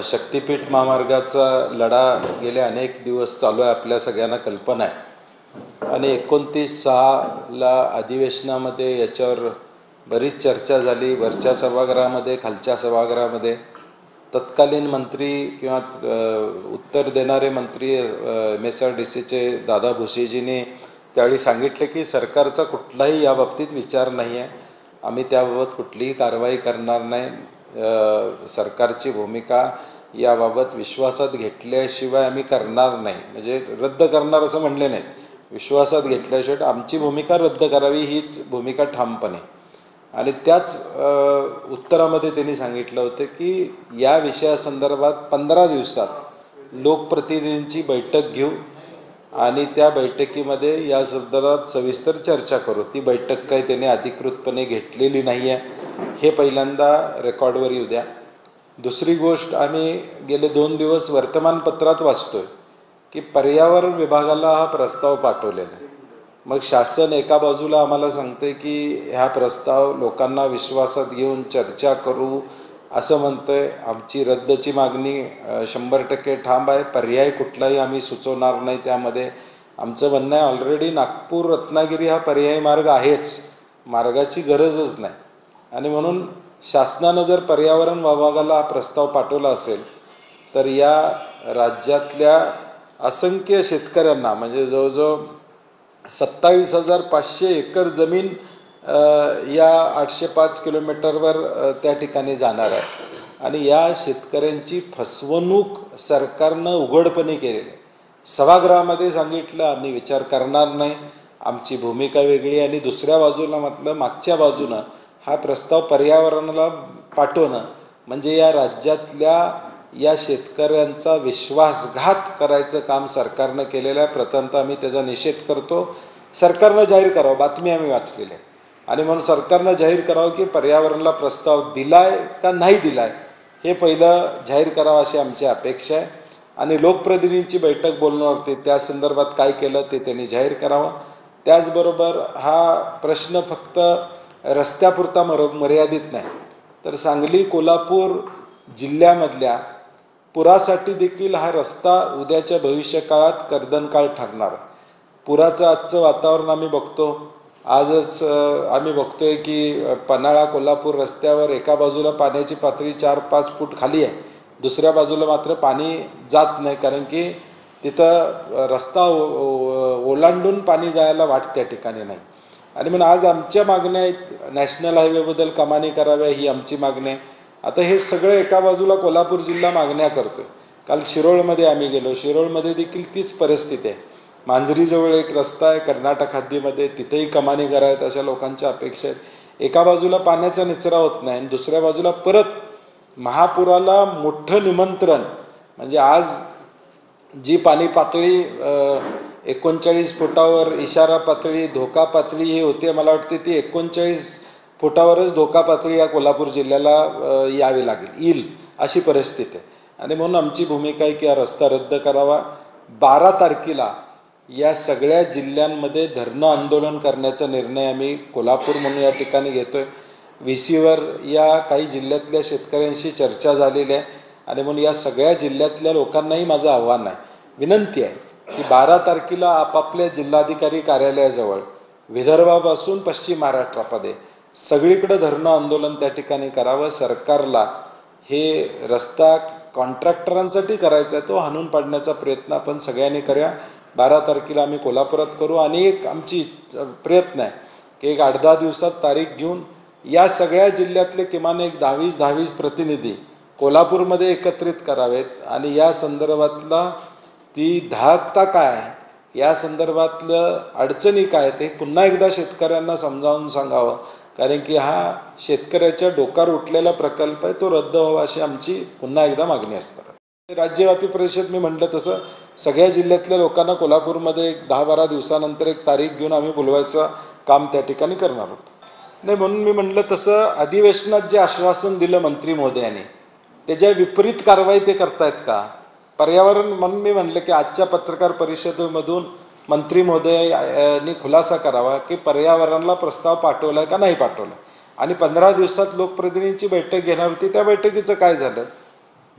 शक्तीपीठ महामार्गाचा लढा गेले अनेक दिवस चालू आहे, आपल्या सगळ्यांना कल्पना आहे। आणि 29/6ला अधिवेशनामध्ये याच्यावर बरीच चर्चा झाली, वरच्या सभागृहामध्ये, खालच्या सभागृहामध्ये। तत्कालीन मंत्री किंवा उत्तर देणारे मंत्री MSRDCचे दादा भुसेजींनी त्यावेळी सांगितले की सरकारचा कुठलाही या बाबतीत विचार नाही आहे, आम्ही त्याबाबत कुठलीही कारवाई करणार नाही। सरकारची भूमिका याबाबत विश्वासात घेतल्याशिवाय आम्ही करणार नाही, म्हणजे रद्द करणार असं म्हणले नाहीत, विश्वासात घेतल्याशिवाय आमची भूमिका रद्द करावी हीच भूमिका ठामपणे। आणि त्याच उत्तरामध्ये त्यांनी सांगितलं होतं की या विषयासंदर्भात 15 दिवसात लोकप्रतिनिधींची बैठक घेऊ आणि त्या बैठकीमध्ये या संदर्भात सविस्तर चर्चा करू। ती बैठक काही त्यांनी अधिकृतपणे घेतलेली नाही आहे, हे पहिल्यांदा रेकॉर्डवर येऊ द्या। दुसरी गोष्ट, आम्ही गेले 2 दिवस वर्तमानपत्रात वाचतोय की पर्यावरण विभागाला हा प्रस्ताव पाठवलेला आहे। मग शासन एका बाजूला आम्हाला सांगते की हा प्रस्ताव लोकांना विश्वासात घेऊन चर्चा करू असं म्हणतंय, आमची रद्दची मागणी 100% ठाम आहे, पर्याय कुठलाही आम्ही सुचवणार नाही। त्यामध्ये आमचं म्हणणं आहे ऑलरेडी नागपूर रत्नागिरी हा पर्यायी मार्ग आहेच, मार्गाची गरजच नाही। आणि म्हणून शासनानं जर पर्यावरण विभागाला हा प्रस्ताव पाठवला असेल तर या राज्यातल्या असंख्य शेतकऱ्यांना, म्हणजे जवळजवळ 27,500 एकर जमीन या 805 किलोमीटरवर त्या ठिकाणी जाणार आहे। आणि या शेतकऱ्यांची फसवणूक सरकारनं उघडपणे केलेली आहे। सभागृहामध्ये सांगितलं आम्ही विचार करणार नाही, आमची भूमिका वेगळी। आणि दुसऱ्या बाजूला म्हटलं, मागच्या बाजूनं हा प्रस्ताव पर्यावरणाला पाठवणं म्हणजे या राज्यातल्या या शेतकऱ्यांचा विश्वासघात करायचं काम सरकारनं केलेलं आहे। प्रथमतः आम्ही त्याचा निषेध करतो। सरकारनं जाहीर करावं, बातमी आम्ही वाचलेली आहे, आणि म्हणून सरकारनं जाहीर करावं की पर्यावरणाला प्रस्ताव दिलाय का नाही दिलाय हे पहिलं जाहीर करावं अशी आमची अपेक्षा आहे। आणि लोकप्रतिनिधींची बैठक बोलण्यावरती त्या संदर्भात काय केलं ते त्यांनी जाहीर करावं। त्याचबरोबर हा प्रश्न फक्त रस्त्यापुरता मर्यादित नाही, तर सांगली कोल्हापूर जिल्ह्यामधल्या पुरासाठी देखील हा रस्ता उद्याच्या भविष्य काळात कर्दनकाळ ठरणार। पुराचं आजचं वातावरण आम्ही बघतो, आजच आम्ही बघतोय की पन्हाळा कोल्हापूर रस्त्यावर एका बाजूला पाण्याची पातळी 4-5 फूट खाली आहे, दुसऱ्या बाजूला मात्र पाणी जात नाही, कारण की तिथं रस्ता ओलांडून पाणी जायला वाट त्या ठिकाणी नाही। आणि म्हणून आज आमच्या मागण्या आहेत, नॅशनल हायवेबद्दल कमानी कराव्या ही आमची मागणी आहे। आता हे सगळं एका बाजूला कोल्हापूर जिल्हा मागण्या करतोय। काल शिरोळमध्ये आम्ही गेलो, शिरोळमध्ये देखील तीच परिस्थिती आहे। मांजरीजवळ एक रस्ता आहे कर्नाटक हद्दीमध्ये, तिथेही कमानी करायत अशा लोकांच्या अपेक्षा आहेत। एका बाजूला पाण्याचा निचरा होत नाही आणि दुसऱ्या बाजूला परत महापुराला मोठं निमंत्रण, म्हणजे आज जी पाणी पातळी 39 फुटावर इशारा पातळी, धोका पातळी हे होते, मला वाटते ती 39 फुटावरच धोका पातळी या कोल्हापूर जिल्ह्याला यावी येईल अशी परिस्थिती आहे। आणि म्हणून आमची भूमिका आहे की हा रस्ता रद्द करावा। 12 तारखेला या सगळ्या जिल्ह्यांमध्ये धरणं आंदोलन करण्याचा निर्णय आम्ही कोल्हापूर म्हणून या ठिकाणी घेतोय। VCवर या काही जिल्ह्यातल्या शेतकऱ्यांशी चर्चा झालेली आहे, आणि म्हणून या सगळ्या जिल्ह्यातल्या लोकांनाही माझं आव्हान आहे, विनंती आहे की 12 तारखेला आपापल्या जिल्हाधिकारी कार्यालयाजवळ विदर्भापासून पश्चिम महाराष्ट्रामध्ये सगळीकडे धरणं आंदोलन त्या ठिकाणी करावं। सरकारला हे रस्ता कॉन्ट्रॅक्टरांसाठी करायचा आहे, तो हाणून पाडण्याचा प्रयत्न आपण सगळ्यांनी करूया। 12 तारखेला आम्ही कोल्हापुरात करू, आणि एक आमची प्रयत्न आहे की एक 8-10 दिवसात तारीख घेऊन या सगळ्या जिल्ह्यातले किमान एक 10-20 प्रतिनिधी कोल्हापूरमध्ये एकत्रित करावेत आणि या संदर्भातला ती धाकता काय आहे, या संदर्भातलं अडचणी काय ते पुन्हा एकदा शेतकऱ्यांना समजावून सांगावं, कारण की हा शेतकऱ्याच्या डोक्यावर उठलेला प्रकल्प आहे, तो रद्द व्हावा अशी आमची पुन्हा एकदा मागणी असणार। राज्यव्यापी परिषद मी म्हटलं तसं सगळ्या जिल्ह्यातल्या लोकांना कोल्हापूरमध्ये एक 10-12 दिवसानंतर एक तारीख घेऊन आम्ही बोलवायचं काम त्या ठिकाणी करणार आहोत। नाही, म्हणून मी म्हटलं तसं अधिवेशनात जे आश्वासन दिलं मंत्री महोदयांनी त्याच्या विपरीत कारवाई ते करतायत का? पर्यावरण, म्हणून मी म्हटलं की आजच्या पत्रकार परिषदेमधून मंत्री महोदयांनी खुलासा करावा की पर्यावरणाला प्रस्ताव पाठवला का नाही पाठवला, आणि 15 दिवसात लोकप्रतिनिधींची बैठक घेणार होती, त्या बैठकीचं काय झालं?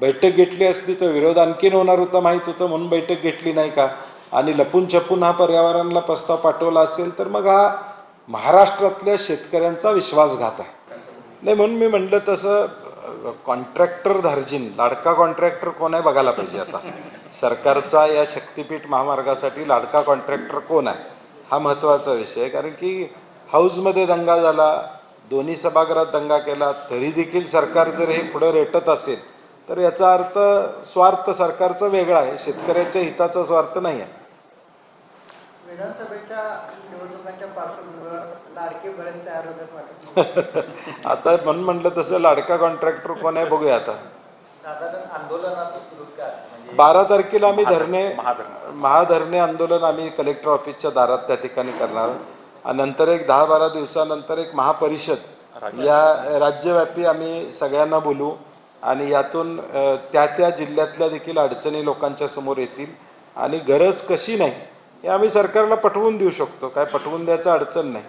बैठक घेतली असती तर विरोध आणखीन होणार होता माहीत होतं, म्हणून बैठक घेतली नाही का? आणि लपून छपून हा पर्यावरणला प्रस्ताव पाठवला असेल तर मग हा महाराष्ट्रातल्या शेतकऱ्यांचा विश्वासघात आहे. नाही, म्हणून मी म्हटलं तसं कॉन्ट्रॅक्टर धार्जिन लाडका कॉन्ट्रॅक्टर कोण आहे बघायला पाहिजे. आता सरकारचा या शक्तिपीठ महामार्गासाठी लाडका कॉन्ट्रॅक्टर कोण आहे हा महत्त्वाचा विषय आहे. कारण की हाऊसमध्ये दंगा झाला, दोन्ही सभागृहात दंगा केला, तरी देखील सरकार जर हे पुढं रेटत असेल तर याचा अर्थ स्वार्थ सरकारचा वेगळा आहे, शेतकऱ्याच्या हिताचा स्वार्थ नाही आहे. विधानसभेच्या निवडणुकांच्या पार्श्वभूमीवर लाडके बरेच तयार होतात वाटत. आता म्हणून म्हटलं तसं लाडका कॉन्ट्रॅक्टर कोण आहे बघूया. आता साधारण आंदोलनाचं सुरू काय 12 तारखेला आम्ही महाधरणे आंदोलन आम्ही कलेक्टर ऑफिसच्या दारात त्या ठिकाणी करणार. आणि नंतर एक 10-12 दिवसानंतर एक महापरिषद या राज्यव्यापी आम्ही सगळ्यांना बोलू आणि यातून त्या जिल्ह्यातल्या देखील अडचणी लोकांच्या समोर येतील आणि गरज कशी नाही हे आम्ही सरकारला पटवून देऊ शकतो. काय पटवून द्यायचं अडचण नाही.